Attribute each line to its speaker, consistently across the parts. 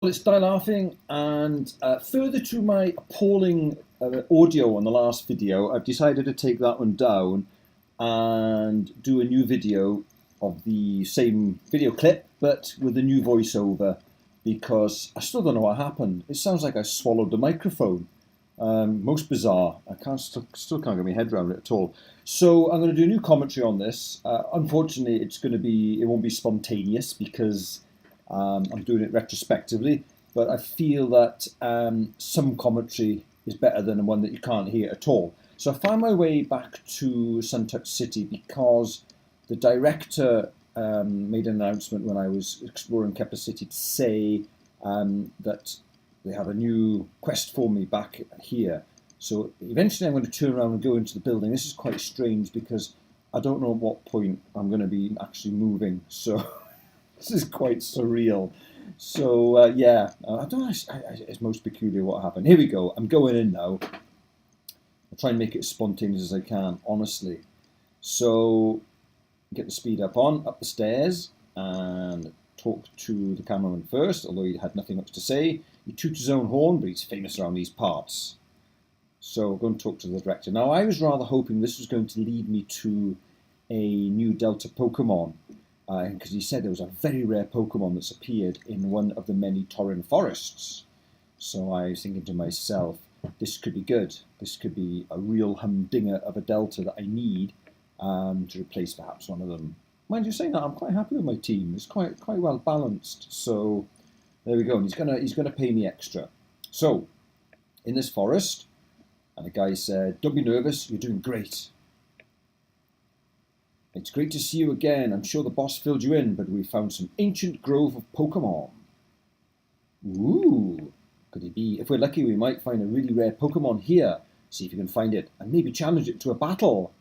Speaker 1: Well, it's Die Laughing, and further to my appalling audio on the last video, I've decided to take that one down and do a new video of the same video clip, but with a new voiceover, because I still don't know what happened. It sounds like I swallowed the microphone. Most bizarre. I still can't get my head around it at all. So I'm going to do a new commentary on this. Unfortunately, it won't be spontaneous because I'm doing it retrospectively, but I feel that some commentary is better than the one that you can't hear at all. So I found my way back to Suntouch City because the director made an announcement when I was exploring Kepler City to say that they have a new quest for me back here. So eventually I'm going to turn around and go into the building. This is quite strange because I don't know at what point I'm going to be actually moving. So this is quite surreal. So yeah, I don't know. It's most peculiar what happened. Here we go. I'm going in now. I'll try and make it as spontaneous as I can, honestly. So get the speed up the stairs, and talk to the cameraman first, although he had nothing much to say. He toots his own horn, but he's famous around these parts. So go and talk to the director. Now, I was rather hoping this was going to lead me to a new Delta Pokemon, because he said there was a very rare Pokemon that's appeared in one of the many Tauren forests. So I was thinking to myself, this could be good. This could be a real humdinger of a Delta that I need to replace perhaps one of them. Mind you saying that, I'm quite happy with my team. It's quite well balanced. So there we go. And he's gonna pay me extra. So in this forest, and the guy said, "Don't be nervous. You're doing great. It's great to see you again. I'm sure the boss filled you in, but we found some ancient grove of Pokemon." Ooh, could it be? If we're lucky, we might find a really rare Pokemon here. See if you can find it and maybe challenge it to a battle.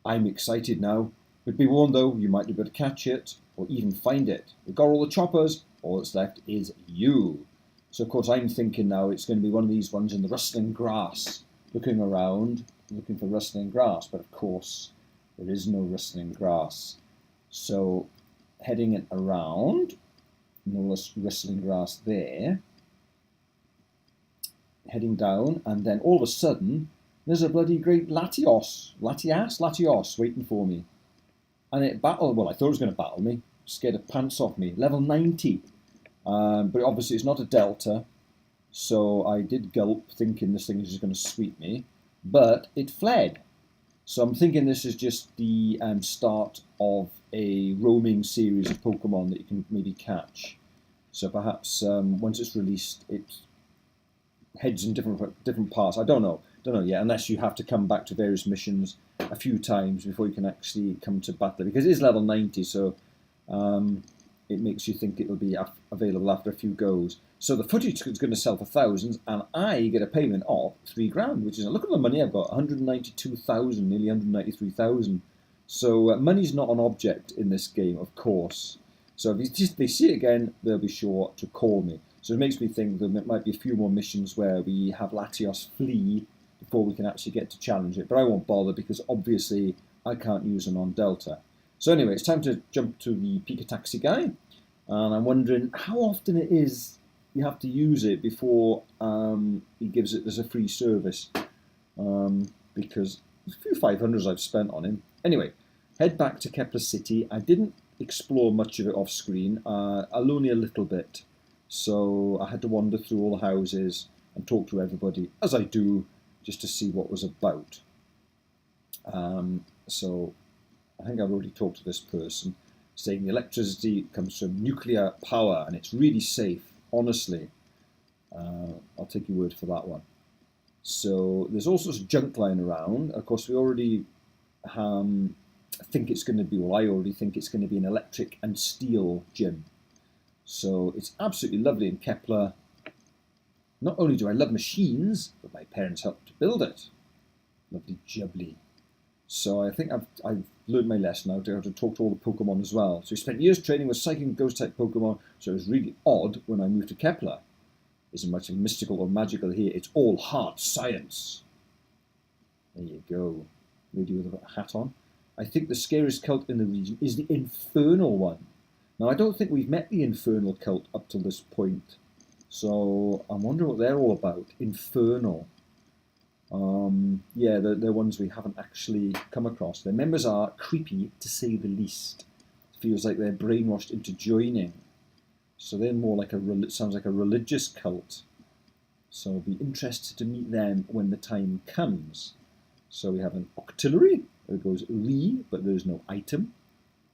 Speaker 1: I'm excited now. But be warned though, you might be able to catch it or even find it. We've got all the choppers. All that's left is you. So of course I'm thinking now it's going to be one of these ones in the rustling grass, looking around, looking for rustling grass. But of course, there is no rustling grass. So heading it around, no rustling grass there. Heading down, and then all of a sudden, there's a bloody great Latios waiting for me. And it battled, well, I thought it was going to battle me, scared the pants off me, level 90. But obviously it's not a Delta, so I did gulp thinking this thing is just going to sweep me, but it fled. So I'm thinking this is just the start of a roaming series of Pokemon that you can maybe catch. So perhaps once it's released, it heads in different parts. I don't know yet, unless you have to come back to various missions a few times before you can actually come to battle, because it is level 90, so it makes you think it'll be available after a few goes. So the footage is going to sell for thousands, and I get a payment of $3,000, which is, look at the money I've got, 192,000, nearly 193,000. So money's not an object in this game, of course. So if they see it again, they'll be sure to call me. So it makes me think there might be a few more missions where we have Latios flee before we can actually get to challenge it. But I won't bother because obviously I can't use a non-Delta. So anyway, it's time to jump to the Pika Taxi guy. And I'm wondering how often it is you have to use it before he gives it as a free service. Because there's a few 500s I've spent on him. Anyway, head back to Kepler City. I didn't explore much of it off screen, only a little bit. So I had to wander through all the houses and talk to everybody, as I do, just to see what was about. So I think I've already talked to this person, saying the electricity comes from nuclear power and it's really safe, honestly. I'll take your word for that one. So there's all sorts of junk lying around. Of course, we already think it's going to be, well, I already think it's going to be an electric and steel gym. So it's absolutely lovely in Kepler. Not only do I love machines, but my parents helped to build it. Lovely jubbly. So I think I've learned my lesson now to how to talk to all the Pokemon as well. So we spent years training with Psychic and Ghost type Pokemon, so it was really odd when I moved to Kepler. Isn't much of mystical or magical here, it's all hard science. There you go. Lady with a hat on. I think the scariest cult in the region is the Infernal one. Now, I don't think we've met the Infernal cult up till this point. So I'm wondering what they're all about. Infernal. Yeah, they're ones we haven't actually come across. Their members are creepy, to say the least. It feels like they're brainwashed into joining. So they're more like sounds like a religious cult. So I'll be interested to meet them when the time comes. So we have an octillery. It goes re, but there's no item,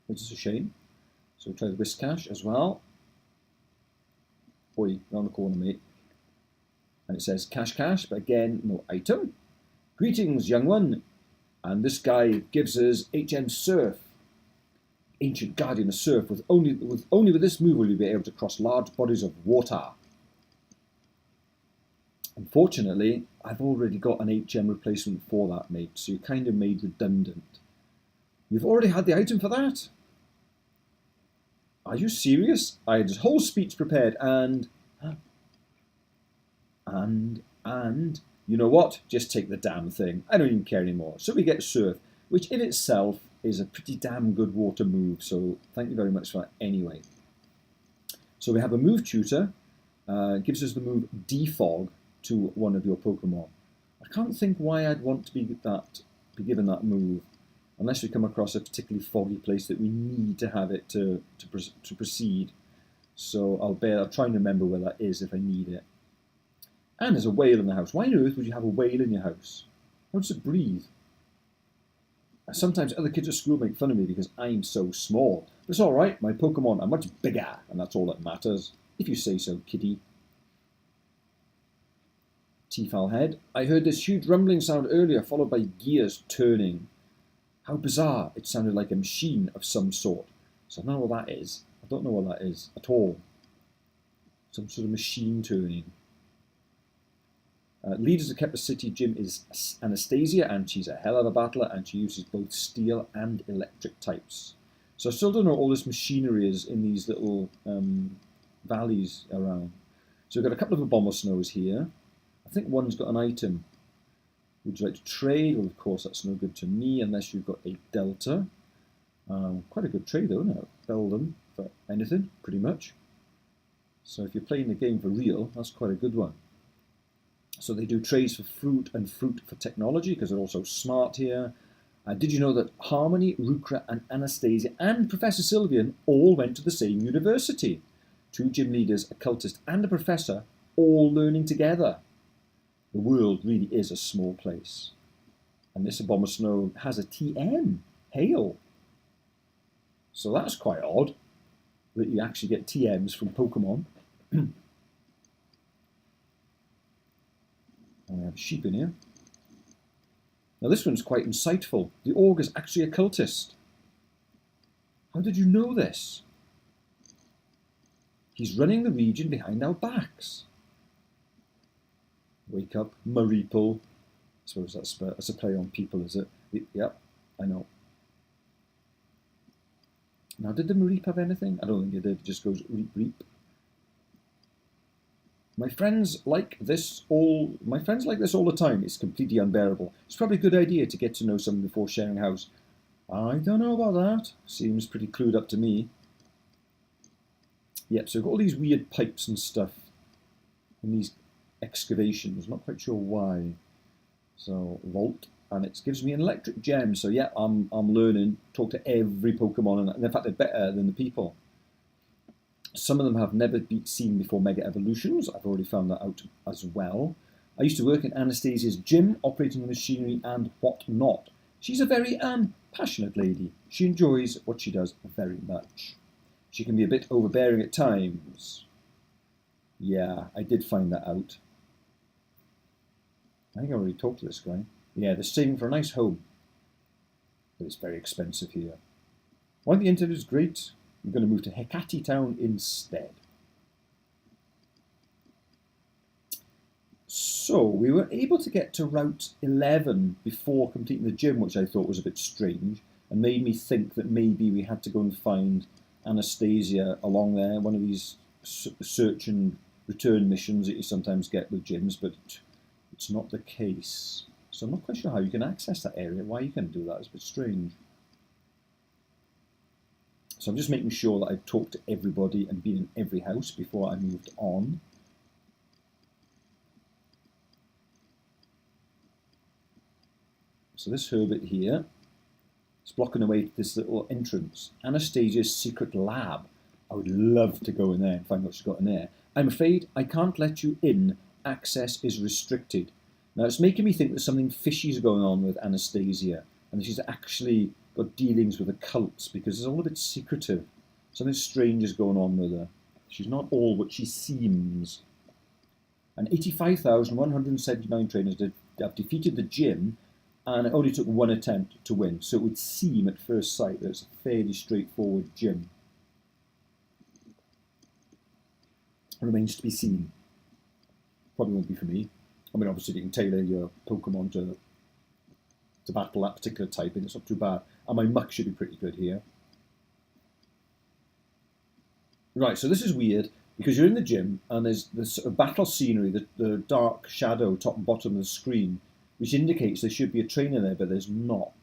Speaker 1: which is a shame. So we'll try the Whiskash as well. Oi, round the corner, mate. And it says cash, but again, no item. Greetings, young one. And this guy gives us HM Surf. Ancient Guardian of Surf. Only with this move will you be able to cross large bodies of water. Unfortunately, I've already got an HM replacement for that, mate, so you're kind of made redundant. You've already had the item for that? Are you serious? I had this whole speech prepared and you know what? Just take the damn thing. I don't even care anymore. So we get Surf, which in itself is a pretty damn good water move, so thank you very much for that anyway. So we have a move tutor, gives us the move Defog to one of your Pokemon. I can't think why I'd want to be given that move, unless we come across a particularly foggy place that we need to have it to proceed. So I'll try and remember where that is if I need it. And there's a whale in the house. Why on earth would you have a whale in your house? How does it breathe? Sometimes other kids at school make fun of me because I'm so small. But it's alright, my Pokemon are much bigger, and that's all that matters. If you say so, kitty. T-Fowl Head. I heard this huge rumbling sound earlier, followed by gears turning. How bizarre. It sounded like a machine of some sort. So I don't know what that is. I don't know what that is at all. Some sort of machine turning. Leaders of Kepler City Gym is Anastasia, and she's a hell of a battler, and she uses both steel and electric types. So I still don't know what all this machinery is in these little valleys around. So we've got a couple of Abomasnows here. I think one's got an item. Would you like to trade? Well, of course, that's no good to me unless you've got a Delta. Quite a good trade, though, isn't it? Bell them for anything, pretty much. So if you're playing the game for real, that's quite a good one. So they do trades for fruit and fruit for technology because they're also smart here. Did you know that Harmony, Rukra, and Anastasia and Professor Sylvian all went to the same university? 2 gym leaders, a cultist, and a professor, all learning together. The world really is a small place. And this Abomasnow has a TM, Hail. So that's quite odd that you actually get TMs from Pokemon. And we have a sheep in here. Now this one's quite insightful. The Org is actually a cultist. How did you know this? He's running the region behind our backs. Wake up, Mareeple. I suppose that's a play on people, is it? Yep, I know. Now, did the Mareep have anything? I don't think it did. It just goes reap, reap. My friends like this all the time. It's completely unbearable. It's probably a good idea to get to know someone before sharing a house. I don't know about that. Seems pretty clued up to me. Yep, so we've got all these weird pipes and stuff in these excavations. Not quite sure why. So vault, and it gives me an electric gem. So yeah, I'm learning. Talk to every Pokemon, and in fact they're better than the people. Some of them have never been seen before Mega Evolutions. I've already found that out as well. I used to work in Anastasia's gym, operating the machinery and whatnot. She's a very passionate lady. She enjoys what she does very much. She can be a bit overbearing at times. Yeah, I did find that out. I think I already talked to this guy. Yeah, they're saving for a nice home. But it's very expensive here. While the internet is great, we're going to move to Hecate Town instead. So we were able to get to Route 11 before completing the gym, which I thought was a bit strange, and made me think that maybe we had to go and find Anastasia along there, one of these search and return missions that you sometimes get with gyms, but it's not the case. So I'm not quite sure how you can access that area. Why you can do that is a bit strange. So I'm just making sure that I've talked to everybody and been in every house before I moved on. So this Herbert here is blocking away to this little entrance. Anastasia's secret lab. I would love to go in there and find out what she's got in there. I'm afraid I can't let you in. Access is restricted. Now it's making me think there's something fishy going on with Anastasia, and she's actually got dealings with the cults, because it's all a bit secretive. Something strange is going on with her. She's not all what she seems. And 85,179 trainers have defeated the gym, and it only took one attempt to win. So it would seem at first sight that it's a fairly straightforward gym. Remains to be seen. Probably won't be for me. I mean, obviously you can tailor your Pokemon to battle that particular type, and it's not too bad. And my muck should be pretty good here. Right, so this is weird, because you're in the gym, and there's this sort of battle scenery, the dark shadow top and bottom of the screen, which indicates there should be a trainer there, but there's not.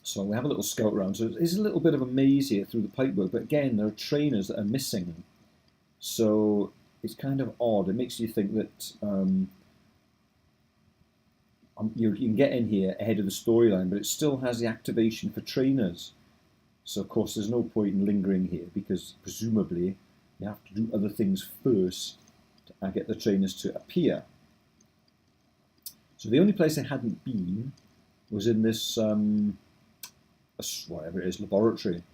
Speaker 1: So we have a little scout around. So it's a little bit of a maze here through the pipework, but again, there are trainers that are missing. So it's kind of odd. It makes you think that you can get in here ahead of the storyline, but it still has the activation for trainers. So of course there's no point in lingering here, because presumably you have to do other things first to get the trainers to appear. So the only place I hadn't been was in this whatever it is, laboratory.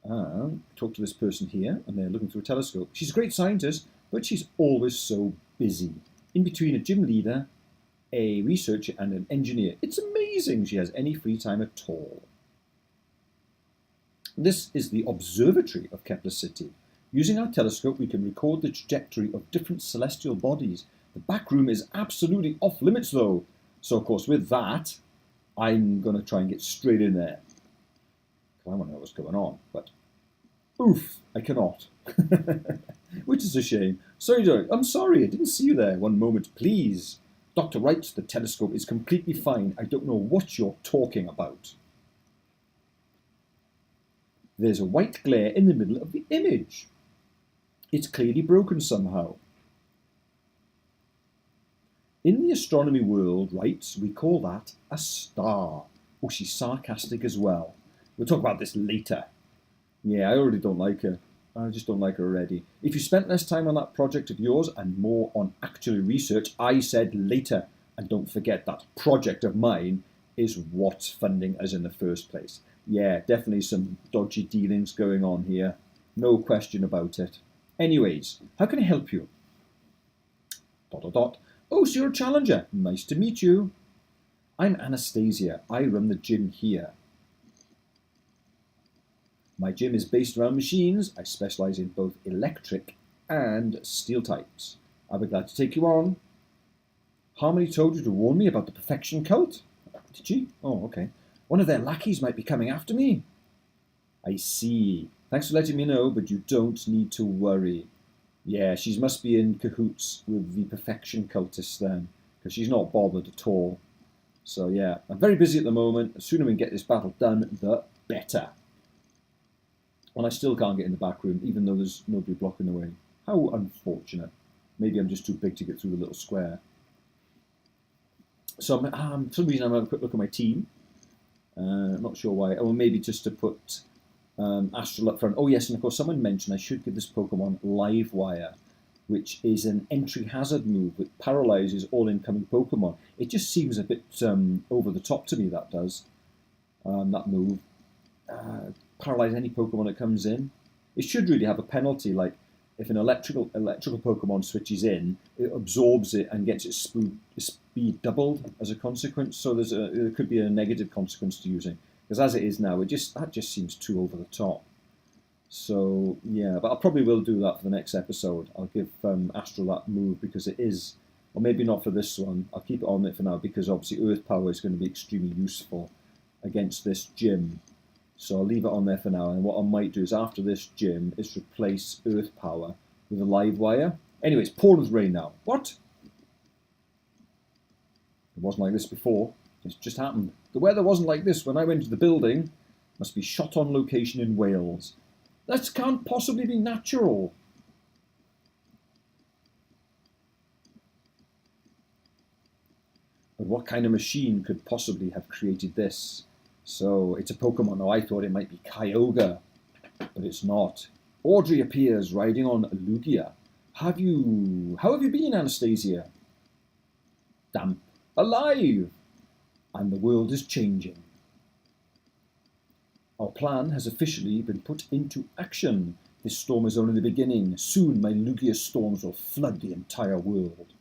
Speaker 1: And talk to this person here, and they're looking through a telescope. She's a great scientist, but she's always so busy. In between a gym leader, a researcher, and an engineer. It's amazing she has any free time at all. This is the Observatory of Kepler City. Using our telescope, we can record the trajectory of different celestial bodies. The back room is absolutely off limits, though. So, of course, with that, I'm going to try and get straight in there. I want to know what's going on, but oof, I cannot. Which is a shame. Sorry, Joe. I'm sorry, I didn't see you there. One moment, please. Dr. Wright, the telescope is completely fine. I don't know what you're talking about. There's a white glare in the middle of the image. It's clearly broken somehow. In the astronomy world, Wright, we call that a star. Oh, she's sarcastic as well. We'll talk about this later. Yeah, I already don't like her. I just don't like her already. If you spent less time on that project of yours and more on actual research, I said later. And don't forget that project of mine is what's funding us in the first place. Yeah, definitely some dodgy dealings going on here. No question about it. Anyways, how can I help you? ... Oh, so you're a challenger. Nice to meet you. I'm Anastasia. I run the gym here. My gym is based around machines. I specialize in both electric and steel types. I'll be glad to take you on. Harmony told you to warn me about the perfection cult? Did she? Oh, okay. One of their lackeys might be coming after me. I see. Thanks for letting me know, but you don't need to worry. Yeah, she must be in cahoots with the perfection cultists then, because she's not bothered at all. So yeah, I'm very busy at the moment. The sooner we can get this battle done, the better. And I still can't get in the back room, even though there's nobody blocking the way. How unfortunate. Maybe I'm just too big to get through the little square. So for some reason I'm having a quick look at my team. I'm not sure why. Oh, maybe just to put Astral up front. Oh yes, and of course someone mentioned I should give this Pokemon Livewire, which is an entry hazard move that paralyzes all incoming Pokemon. It just seems a bit over the top to me, that does. That move. Paralyze any Pokemon that comes in. It should really have a penalty, like if an electrical Pokemon switches in, it absorbs it and gets its speed doubled as a consequence. So there could be a negative consequence to using. Because as it is now, that just seems too over the top. So yeah, but I probably will do that for the next episode. I'll give Astral that move because it is, or maybe not for this one. I'll keep it on it for now because obviously Earth Power is going to be extremely useful against this gym. So I'll leave it on there for now, and what I might do is after this gym is replace Earth Power with a Livewire. Anyways, pouring with rain now. What? It wasn't like this before. It's just happened. The weather wasn't like this when I went to the building. Must be shot on location in Wales. That can't possibly be natural. what kind of machine could possibly have created this? So it's a Pokemon. Now I thought it might be Kyogre, but it's not. Audrey appears riding on Lugia. How have you been, Anastasia? Damp. Alive! And the world is changing. Our plan has officially been put into action. This storm is only the beginning. Soon my Lugia storms will flood the entire world.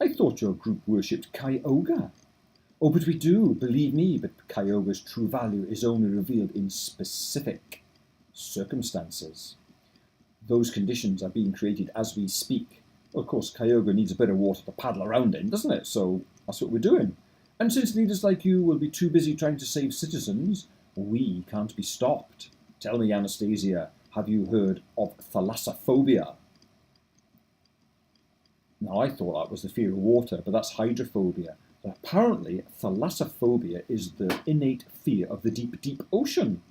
Speaker 1: I thought your group worshipped Kyogre. Oh, but we do, believe me, but Kyogre's true value is only revealed in specific circumstances. Those conditions are being created as we speak. Well, of course, Kyogre needs a bit of water to paddle around in, doesn't it? So that's what we're doing. And since leaders like you will be too busy trying to save citizens, we can't be stopped. Tell me, Anastasia, have you heard of thalassophobia? Now, I thought that was the fear of water, but that's hydrophobia. But apparently, thalassophobia is the innate fear of the deep, deep ocean.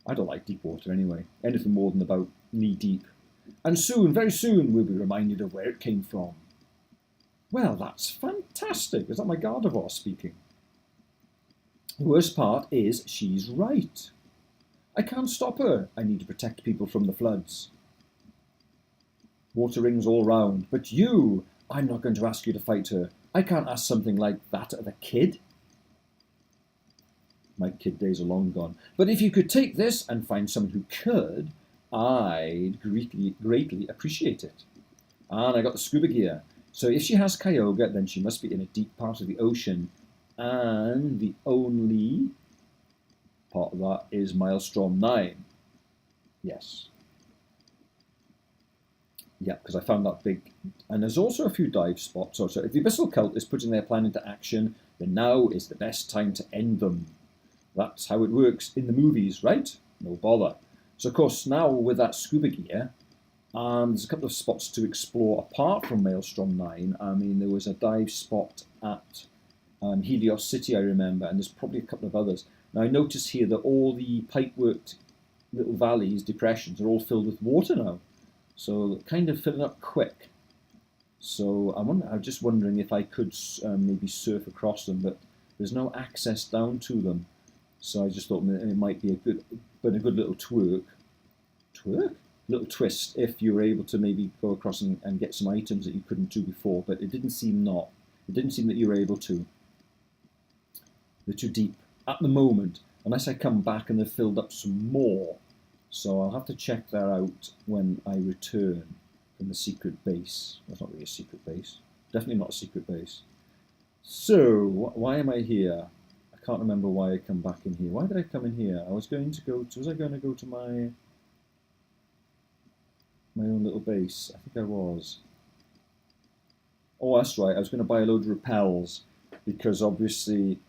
Speaker 1: I don't like deep water anyway, anything more than about knee-deep. And soon, very soon, we'll be reminded of where it came from. Well, that's fantastic. Is that my Gardevoir speaking? The worst part is she's right. I can't stop her. I need to protect people from the floods. Water rings all round. But you, I'm not going to ask you to fight her. I can't ask something like that of a kid. My kid days are long gone. But if you could take this and find someone who could, I'd greatly appreciate it. And I got the scuba gear. So if she has Kyogre, then she must be in a deep part of the ocean. And the only part of that is Maelstrom 9. Yes. Yeah, because I found that big. And there's also a few dive spots. So if the Abyssal Cult is putting their plan into action, then now is the best time to end them. That's how it works in the movies, right? No bother. So, of course, now with that scuba gear, there's a couple of spots to explore apart from Maelstrom 9. I mean, there was a dive spot at Helios City, I remember, and there's probably a couple of others. Now, I notice here that all the pipe-worked little valleys, depressions, are all filled with water now. So, kind of filling up quick. So, I'm just wondering if I could maybe surf across them, but there's no access down to them. So I just thought it might be a good little little twist if you were able to maybe go across and get some items that you couldn't do before, but it didn't seem that you were able to. They're too deep at the moment, unless I come back and they've filled up some more. So I'll have to check that out when I return from the secret base. That's not really a secret base. Definitely not a secret base. So, why am I here? I can't remember why I come back in here. Why did I come in here? Was I going to go to my own little base? I think I was. Oh, that's right. I was going to buy a load of repels because obviously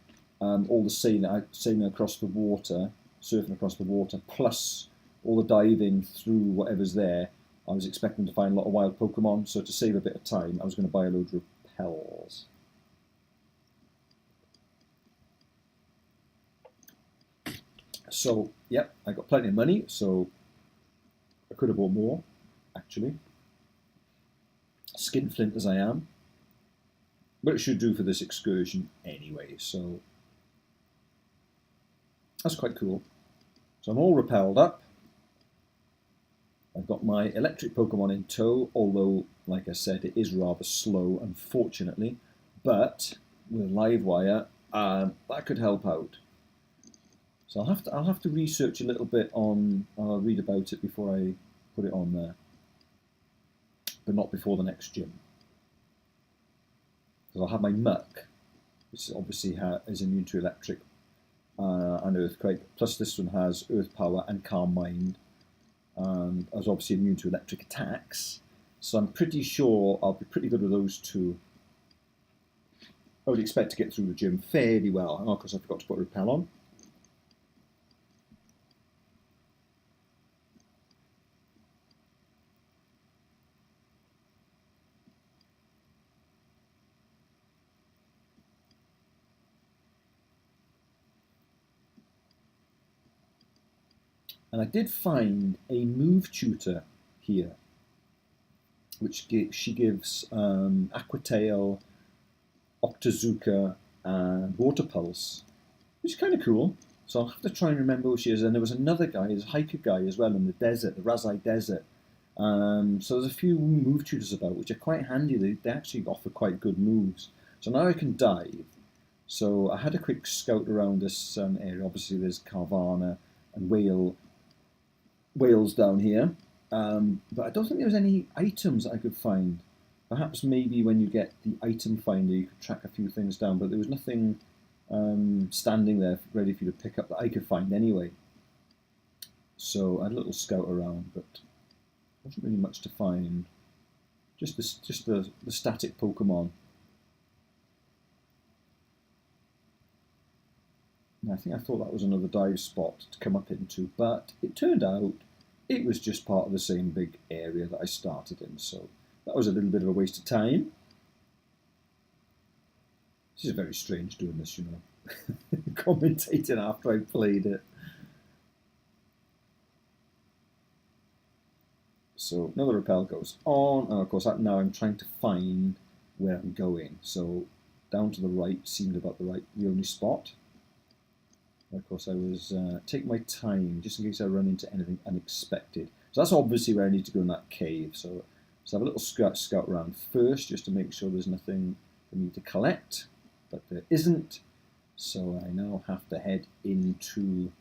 Speaker 1: all the sailing across the water, surfing across the water, plus all the diving through whatever's there, I was expecting to find a lot of wild Pokemon. So to save a bit of time, I was going to buy a load of repels. So, yep, I got plenty of money, so I could have bought more, actually. Skinflint as I am. But it should do for this excursion anyway, so that's quite cool. So I'm all repelled up. I've got my electric Pokemon in tow, although, like I said, it is rather slow, unfortunately. But with Livewire, that could help out. So I'll have to research a little bit on. I'll read about it before I put it on there, but not before the next gym. Because I'll have my Muck, which obviously is immune to electric and earthquake. Plus this one has earth power and calm mind. I was obviously immune to electric attacks, so I'm pretty sure I'll be pretty good with those two. I would expect to get through the gym fairly well. And of course I forgot to put repel on. And I did find a move tutor here, which she gives Aquatail Octazooka, and Water Pulse, which is kind of cool. So I'll have to try and remember who she is. And there was another guy, there's a hiker guy as well in the desert, the Razai Desert. So there's a few move tutors about, which are quite handy. They actually offer quite good moves. So now I can dive. So I had a quick scout around this area. Obviously there's Carvana and whales down here. But I don't think there was any items that I could find. Perhaps maybe when you get the item finder you could track a few things down, but there was nothing standing there ready for you to pick up that I could find anyway. So I had a little scout around, but wasn't really much to find. Just the static Pokemon. And I think I thought that was another dive spot to come up into, but it turned out it was just part of the same big area that I started in, so that was a little bit of a waste of time. This is very strange doing this, you know, commentating after I played it. So another rappel goes on, and of course now I'm trying to find where I'm going. So down to the right seemed about the only spot. And of course I was taking my time just in case I run into anything unexpected. So that's obviously where I need to go in that cave. So have a little scout around first just to make sure there's nothing for me to collect, but there isn't. So I now have to head into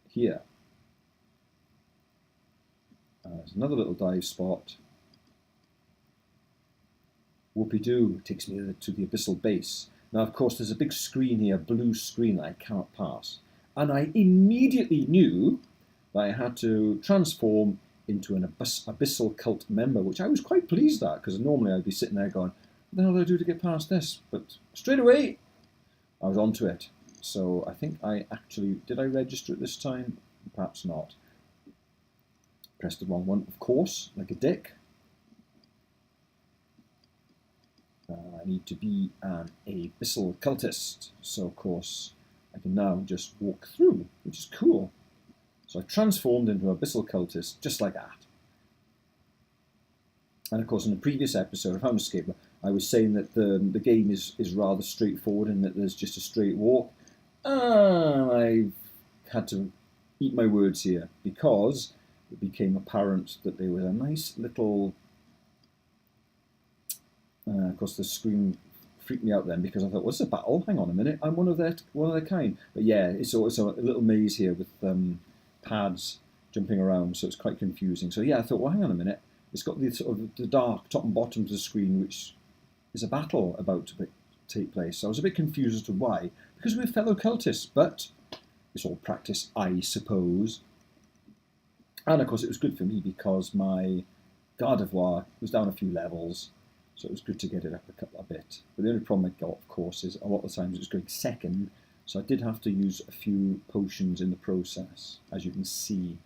Speaker 1: here. There's another little dive spot. Whoopie-doo, takes me to the Abyssal Base. Now, of course, there's a big screen here, blue screen that I cannot pass. And I immediately knew that I had to transform into an Abyssal Cult member, which I was quite pleased at, because normally I'd be sitting there going, what the hell do I do to get past this? But straight away, I was onto it. So I think I actually, did I register it this time? Perhaps not. Pressed the wrong one, of course, like a dick. I need to be an Abyssal Cultist, so of course I can now just walk through, which is cool. So I transformed into an Abyssal Cultist just like that. And of course in the previous episode of Escape, I was saying that the game is rather straightforward and that there's just a straight walk. I've had to eat my words here because it became apparent that there was a nice little... of course, the screen freaked me out then because I thought, what's a battle? Hang on a minute, I'm one of their kind. But yeah, it's also a little maze here with pads jumping around, so it's quite confusing. So yeah, I thought, well, hang on a minute, it's got the sort of the dark top and bottom of the screen, which is a battle about to take place. So I was a bit confused as to why, because we're fellow cultists, but it's all practice, I suppose. And of course, it was good for me because my Gardevoir was down a few levels. So it was good to get it up a bit. But the only problem I got, of course, is a lot of the times it was going second. So I did have to use a few potions in the process. As you can see,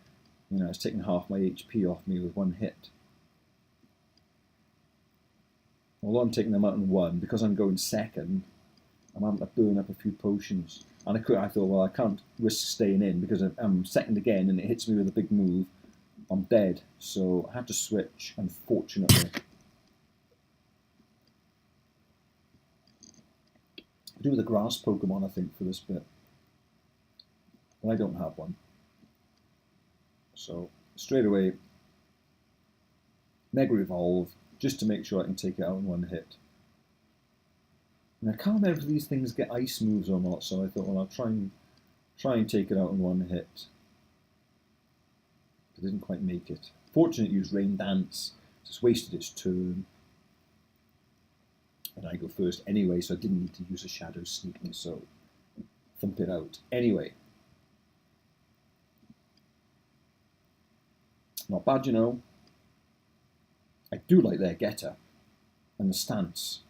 Speaker 1: you know, it's taking half my HP off me with one hit. Although I'm taking them out in one, because I'm going second, I'm having to burn up a few potions. And I thought, well, I can't risk staying in because I'm second again and it hits me with a big move. I'm dead. So I had to switch, unfortunately. Do with a grass Pokemon, I think, for this bit. But I don't have one. So, straight away, Mega Evolve, just to make sure I can take it out in one hit. And I can't remember if these things get ice moves or not, so I thought, well, I'll try and take it out in one hit. But it didn't quite make it. Fortunately, it used Rain Dance, just wasted its turn. And I go first anyway, so I didn't need to use a Shadow Sneaking, so thump it out. Anyway. Not bad, you know. I do like their getter. And the stance.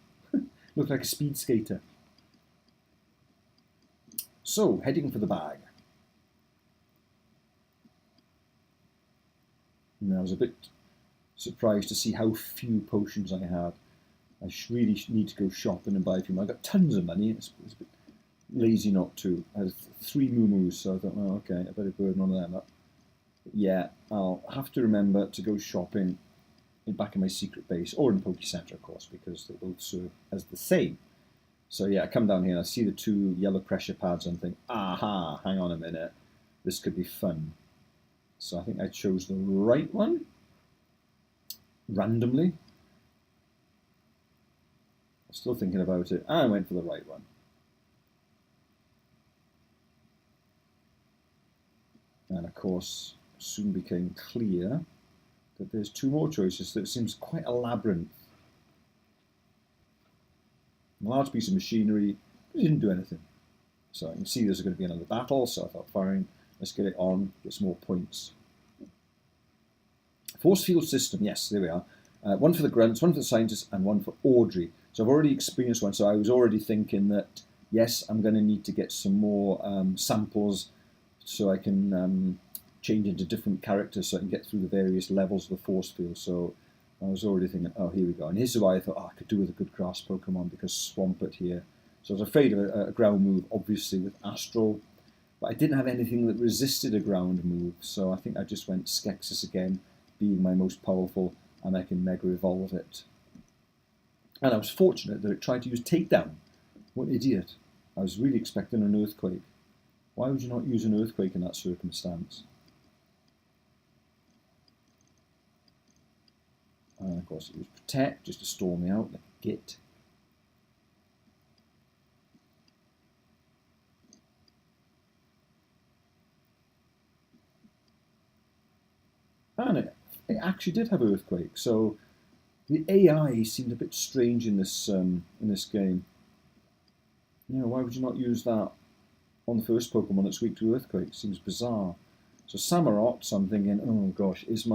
Speaker 1: Look like a speed skater. So, heading for the bag. And I was a bit surprised to see how few potions I had. I really need to go shopping and buy a few more. I got tons of money. It's a bit lazy not to. I had 3 Moo-Moos, so I thought, oh, okay, I better burn one of them up. But yeah, I'll have to remember to go shopping back in my secret base, or in the Poke Center, of course, because they both serve as the same. So yeah, I come down here and I see the 2 yellow pressure pads and think, aha, hang on a minute, this could be fun. So I think I chose the right one, randomly. I'm still thinking about it, and I went for the right one. And of course, soon became clear that there's 2 more choices, so it seems quite a labyrinth. A large piece of machinery, but it didn't do anything. So I can see there's going to be another battle, so I thought, fine, let's get it on, get some more points. Force field system, yes, there we are. 1 for the grunts, 1 for the scientists, and 1 for Audrey. So I've already experienced one, so I was already thinking that, yes, I'm going to need to get some more samples so I can change into different characters so I can get through the various levels of the force field. So I was already thinking, oh, here we go. And here's why I thought, I could do with a good grass Pokemon because Swampert here. So I was afraid of a ground move, obviously, with Astral. But I didn't have anything that resisted a ground move. So I think I just went Skeksis again, being my most powerful, and I can Mega Evolve it. And I was fortunate that it tried to use Takedown. What an idiot. I was really expecting an Earthquake. Why would you not use an Earthquake in that circumstance? And of course it was Protect, just to stall me out, like a git. And it actually did have Earthquake, so the AI seemed a bit strange in this game. You know, why would you not use that on the first Pokemon that's weak to Earthquake? Seems bizarre. So Samurott, so I'm thinking, oh gosh, is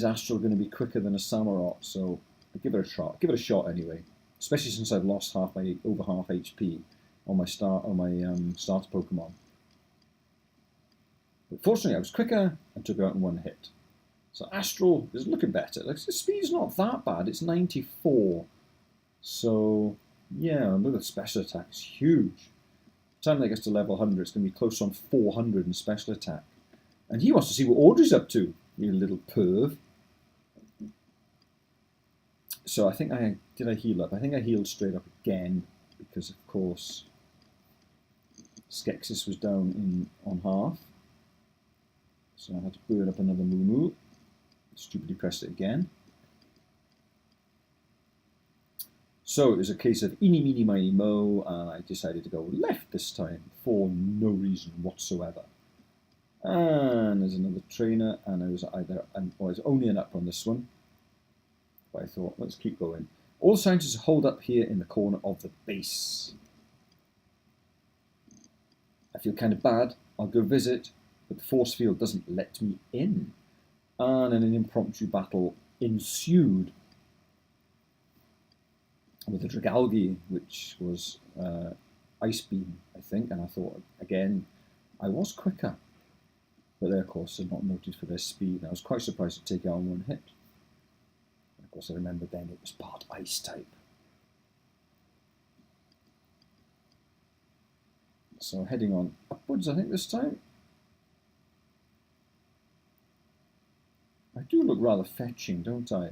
Speaker 1: Astral going to be quicker than a Samurott? So I give it a shot. Give it a shot anyway. Especially since I've lost over half HP on my starter Pokemon. But fortunately, I was quicker and took it out in 1 hit. So Astral is looking better. Like, the speed's not that bad. It's 94. So yeah, look at the special attack. It's huge. By the time that gets to level 100, it's going to be close on 400 in special attack. And he wants to see what Audrey's up to, you little perv. So I think did I heal up? I think I healed straight up again because, of course, Skeksis was down on half. So I had to burn up another Moo. Stupidly pressed it again. So it was a case of eeny, meeny, miny, mo, and I decided to go left this time for no reason whatsoever. And there's another trainer, and I was only an up on this one. But I thought, let's keep going. All scientists hold up here in the corner of the base. I feel kind of bad. I'll go visit, but the force field doesn't let me in. And an impromptu battle ensued with a Dragalge, which was Ice Beam, I think. And I thought, again, I was quicker. But they, of course, are not noted for their speed. And I was quite surprised to take it on 1 hit. And of course, I remembered then it was part Ice type. So heading on upwards, I think, this time. I do look rather fetching, don't I?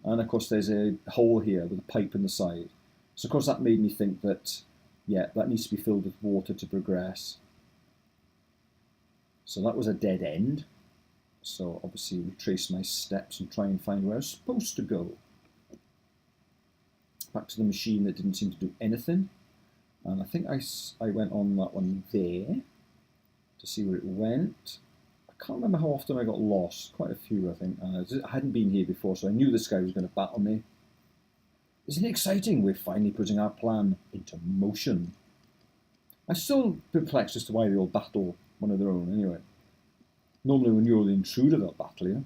Speaker 1: And of course there's a hole here with a pipe in the side. So of course that made me think that, yeah, that needs to be filled with water to progress. So that was a dead end. So obviously retrace my steps and try and find where I was supposed to go. Back to the machine that didn't seem to do anything. And I think I went on that one there to see where it went. I can't remember how often I got lost. Quite a few, I think. I hadn't been here before, so I knew this guy was going to battle me. Isn't it exciting? We're finally putting our plan into motion. I'm still perplexed as to why they all battle one of their own, anyway. Normally when you're the intruder, they'll battle you.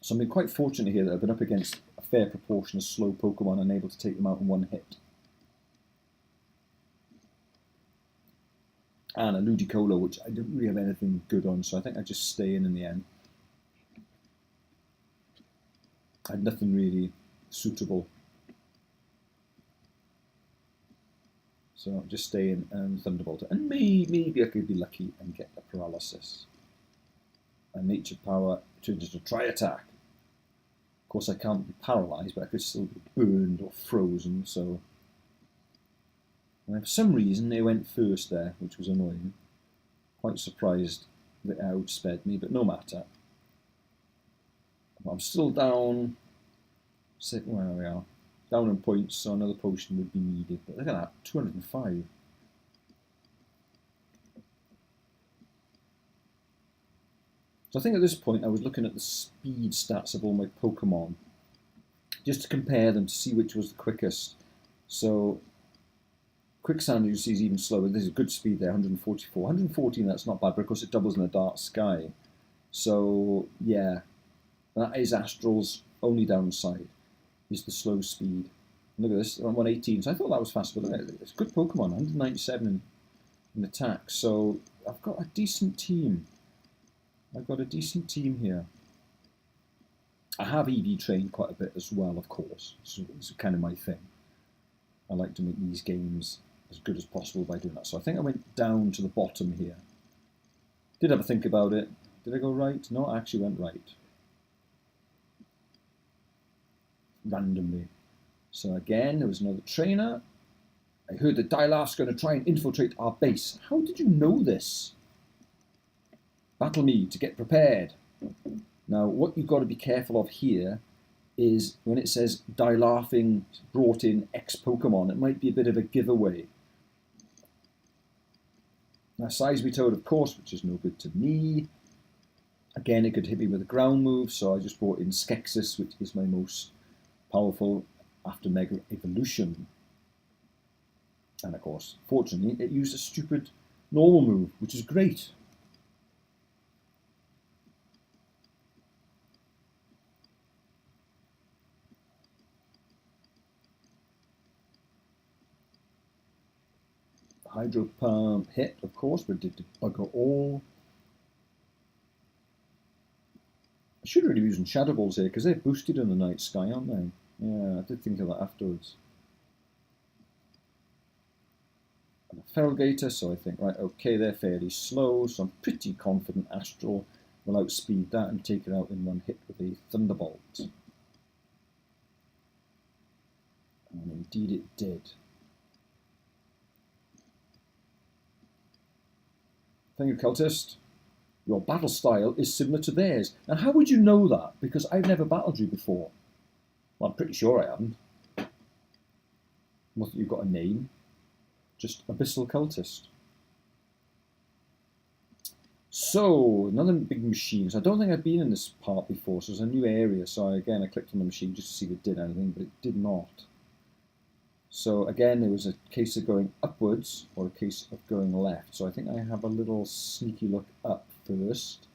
Speaker 1: So I've been quite fortunate here that I've been up against a fair proportion of slow Pokemon and able to take them out in 1 hit. And a Ludicolo, which I didn't really have anything good on, so I think I just stay in the end. I had nothing really suitable. So I'll just stay in and Thunderbolt it. And maybe I could be lucky and get the paralysis. and nature power turns into tri-attack. Of course, I can't be paralyzed, but I could still be burned or frozen, so... And for some reason, they went first there, which was annoying. Quite surprised that it outsped me, but no matter. I'm still down... Well, we are. Down in points, so another potion would be needed. But look at that, 205. So I think at this point I was looking at the speed stats of all my Pokemon, just to compare them to see which was the quickest. So Quicksand, you see, is even slower. There's a good speed there, 144. 114, that's not bad, but of course it doubles in the dark sky. So yeah, that is Astral's only downside, is the slow speed. Look at this, I'm 118, so I thought that was fast, but it's a good Pokemon, 197 in attack. So I've got a decent team. I've got a decent team here. I have EV trained quite a bit as well, of course. So it's kind of my thing. I like to make these games as good as possible by doing that. So I think I went down to the bottom here. Did have a think about it. Did I go right? No, I actually went right. Randomly. So again, there was another trainer. I heard that Dilaf's going to try and infiltrate our base. How did you know this? Battle me to get prepared. Now, what you've got to be careful of here is when it says Dilafing brought in X Pokemon, it might be a bit of a giveaway. Now, Size Be Toad, of course, which is no good to me. Again, it could hit me with a ground move, so I just brought in Skeksis, which is my most powerful after Mega Evolution. And of course, fortunately, it used a stupid normal move, which is great. Hydro Pump hit, of course, but did bugger all. I should really be using Shadow Balls here, because they're boosted in the night sky, aren't they? Yeah, I did think of that afterwards. And a Feraligatr, so I think, right, okay, they're fairly slow, so I'm pretty confident Astral will outspeed that and take it out in one hit with a Thunderbolt. And indeed it did. Thank you, Cultist. Your battle style is similar to theirs. Now, how would you know that? Because I've never battled you before. Well, I'm pretty sure I haven't. Not that you've got a name. Just Abyssal Cultist. So, another big machine. So I don't think I've been in this part before, so it's a new area. So again, I clicked on the machine just to see if it did anything, but it did not. So again, there was a case of going upwards or a case of going left. So I think I have a little sneaky look up first.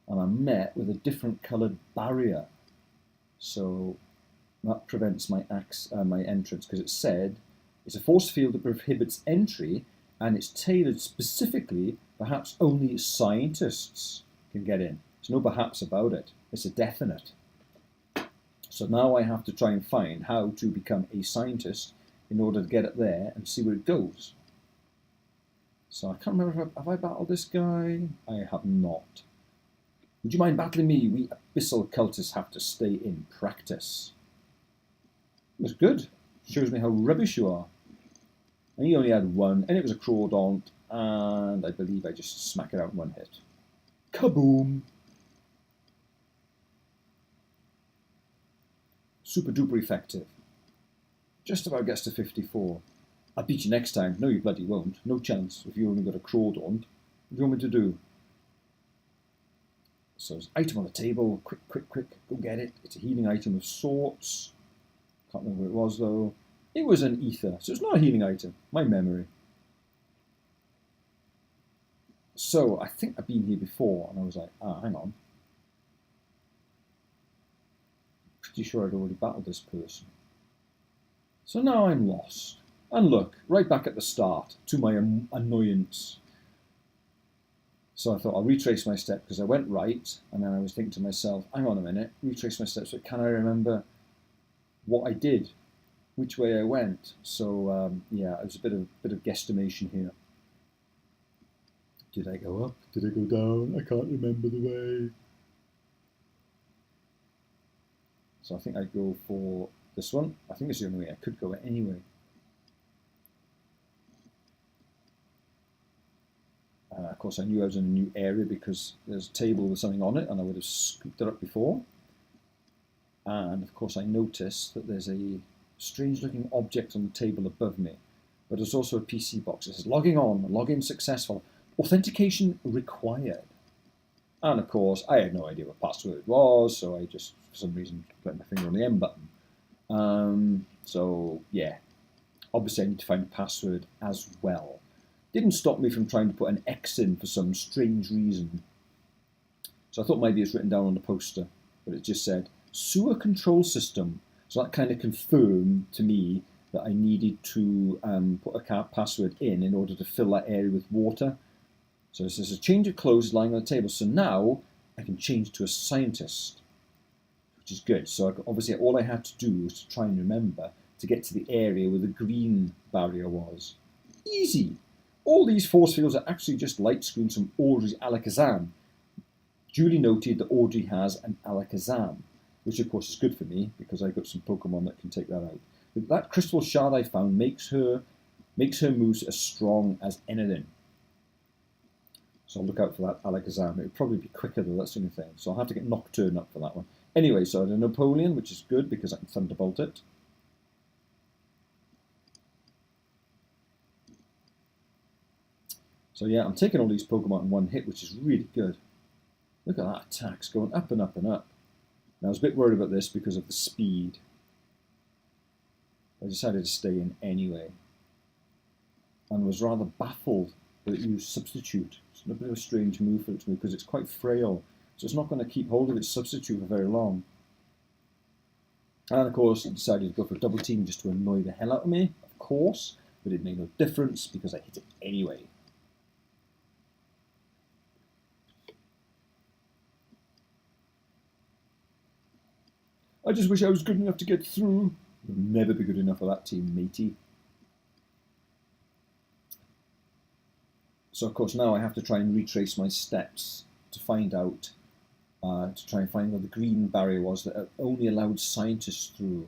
Speaker 1: And I'm met with a different coloured barrier. So that prevents my entrance, because it said it's a force field that prohibits entry, and it's tailored specifically, perhaps only scientists can get in. There's no perhaps about it. It's a definite. So now I have to try and find how to become a scientist in order to get it there and see where it goes. So I can't remember, have I battled this guy? I have not. Would you mind battling me? We Abyssal Cultists have to stay in practice. It was good. Shows me how rubbish you are. And he only had one, and it was a Crawdont, and I believe I just smack it out in one hit. Kaboom! Super duper effective. Just about gets to 54. I'll beat you next time. No, you bloody won't. No chance if you only got a Crawdont. What do you want me to do? So there's an item on the table. Quick, quick, quick. Go get it. It's a healing item of sorts. Can't remember what it was though. It was an ether, so it's not a healing item. My memory. So I think I've been here before, and I was like, hang on. Pretty sure I'd already battled this person. So now I'm lost. And look, right back at the start, to my annoyance. So I thought I'll retrace my steps, because I went right, and then I was thinking to myself, hang on a minute, retrace my steps, but can I remember what I did, which way I went? So yeah, it was a bit of guesstimation here. Did I go up? Did I go down? I can't remember the way. So I think I'd go for this one. I think it's the only way I could go anyway. Of course, I knew I was in a new area because there's a table with something on it, and I would have scooped it up before. And of course, I noticed that there's a strange-looking object on the table above me, but there's also a PC box. It says logging on, login successful, authentication required. And of course, I had no idea what password was, so I just, for some reason, put my finger on the M button. So yeah, obviously I need to find a password as well. Didn't stop me from trying to put an X in for some strange reason. So I thought maybe it's written down on the poster, but it just said sewer control system. So that kind of confirmed to me that I needed to put a password in order to fill that area with water. So this is a change of clothes lying on the table. So now I can change to a scientist, which is good. So obviously all I had to do was to try and remember to get to the area where the green barrier was. Easy. All these force fields are actually just light screens from Audrey's Alakazam. Duly noted that Audrey has an Alakazam, which of course is good for me because I've got some Pokemon that can take that out. But that crystal shard I found makes her moves as strong as anything. So I'll look out for that Alakazam. It would probably be quicker though, that's the only thing. So I'll have to get Nocturne up for that one. Anyway, so I had a Napoleon, which is good because I can Thunderbolt it. So yeah, I'm taking all these Pokemon in one hit, which is really good. Look at that attacks going up and up and up. Now I was a bit worried about this because of the speed. I decided to stay in anyway. And was rather baffled that it used Substitute. It's a bit of a strange move for it to me because it's quite frail. So it's not going to keep hold of its Substitute for very long. And of course I decided to go for a double team just to annoy the hell out of me, of course. But it made no difference because I hit it anyway. I just wish I was good enough to get through. I'll never be good enough for that team, matey. So of course now I have to try and retrace my steps to find out, to try and find where the green barrier was that only allowed scientists through.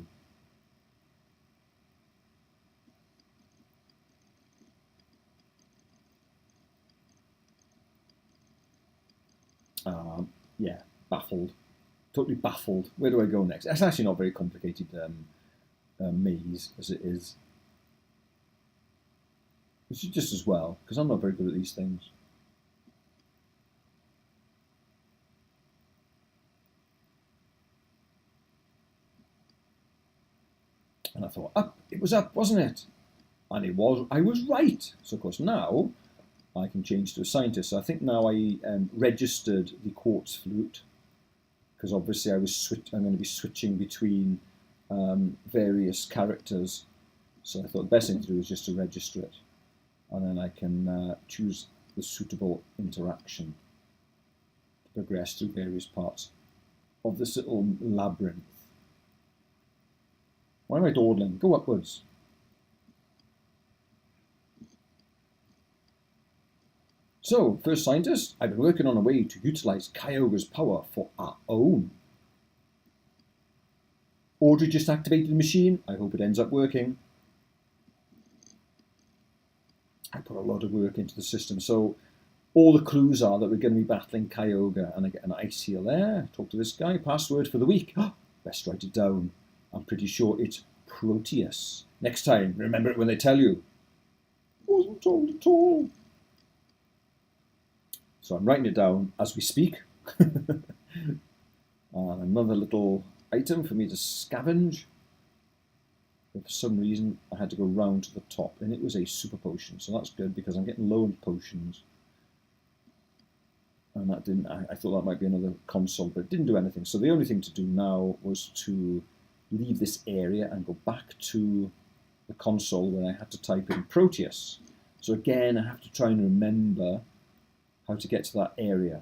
Speaker 1: Yeah, baffled. Totally baffled. Where do I go next? It's actually not a very complicated maze as it is. Which is just as well, because I'm not very good at these things. And I thought, up, it was up, wasn't it? And it was, I was right. So of course now I can change to a scientist. So I think now I registered the quartz flute, because obviously I'm going to be switching between various characters. So I thought the best thing to do is just to register it. And then I can choose the suitable interaction to progress through various parts of this little labyrinth. Why am I dawdling? Go upwards. So, first scientist, I've been working on a way to utilize Kyogre's power for our own. Audrey just activated the machine. I hope it ends up working. I put a lot of work into the system. So all the clues are that we're going to be battling Kyogre, and I get an ice seal there. Talk to this guy. Password for the week. Best write it down. I'm pretty sure it's Proteus. Next time, remember it when they tell you. Wasn't told at all. So I'm writing it down as we speak. And another little item for me to scavenge. But for some reason, I had to go round to the top, and it was a super potion. So that's good because I'm getting low on potions. And that didn't. I thought that might be another console, but it didn't do anything. So the only thing to do now was to leave this area and go back to the console where I had to type in Proteus. So again, I have to try and remember how to get to that area.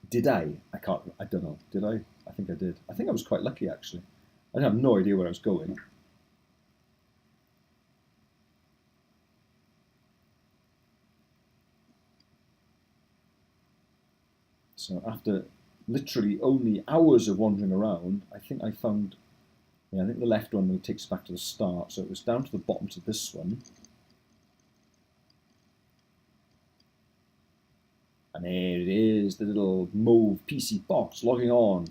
Speaker 1: Did I? I don't know. Did I? I think I did. I think I was quite lucky actually. I have no idea where I was going. So after literally only hours of wandering around, I think I found, yeah, I think the left one takes us back to the start. So it was down to the bottom to this one. And there it is, the little mauve PC box logging on.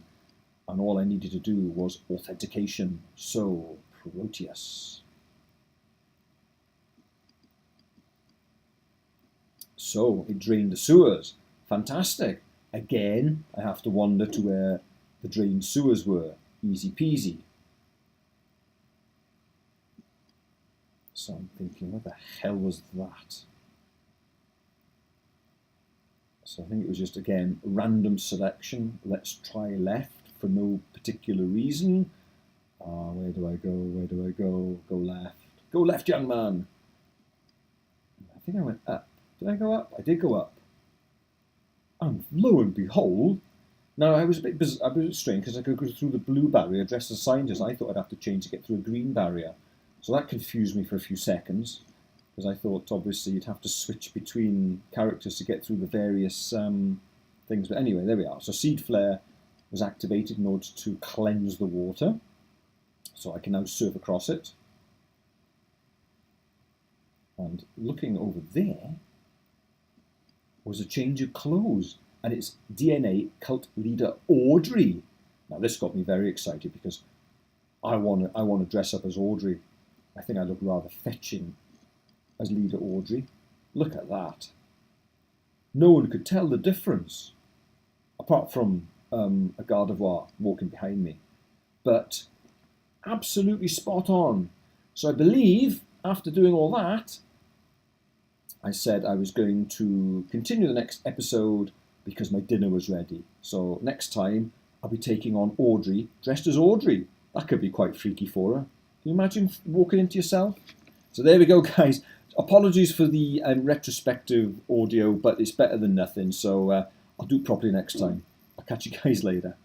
Speaker 1: And all I needed to do was authentication. So, Proteus. So, it drained the sewers. Fantastic. Again, I have to wander to where the drained sewers were. Easy peasy. So I'm thinking, what the hell was that? So I think it was just, again, random selection. Let's try left for no particular reason. Where do I go? Where do I go? Go left. Go left, young man. I think I went up. Did I go up? I did go up. And lo and behold, now I was a bit strange because I could go through the blue barrier dressed as a scientist. I thought I'd have to change to get through a green barrier. So that confused me for a few seconds, because I thought obviously you'd have to switch between characters to get through the various things. But anyway, there we are. So Seed Flare was activated in order to cleanse the water. So I can now surf across it. And looking over there was a change of clothes. And it's DNA cult leader Audrey. Now this got me very excited because I want to dress up as Audrey. I think I look rather fetching as leader Audrey. Look at that. No one could tell the difference, apart from a Gardevoir walking behind me. But absolutely spot on. So I believe after doing all that, I said I was going to continue the next episode because my dinner was ready. So next time I'll be taking on Audrey, dressed as Audrey. That could be quite freaky for her. Can you imagine walking into yourself? So there we go, guys. Apologies for the retrospective audio, but it's better than nothing. So I'll do it properly next time. I'll catch you guys later.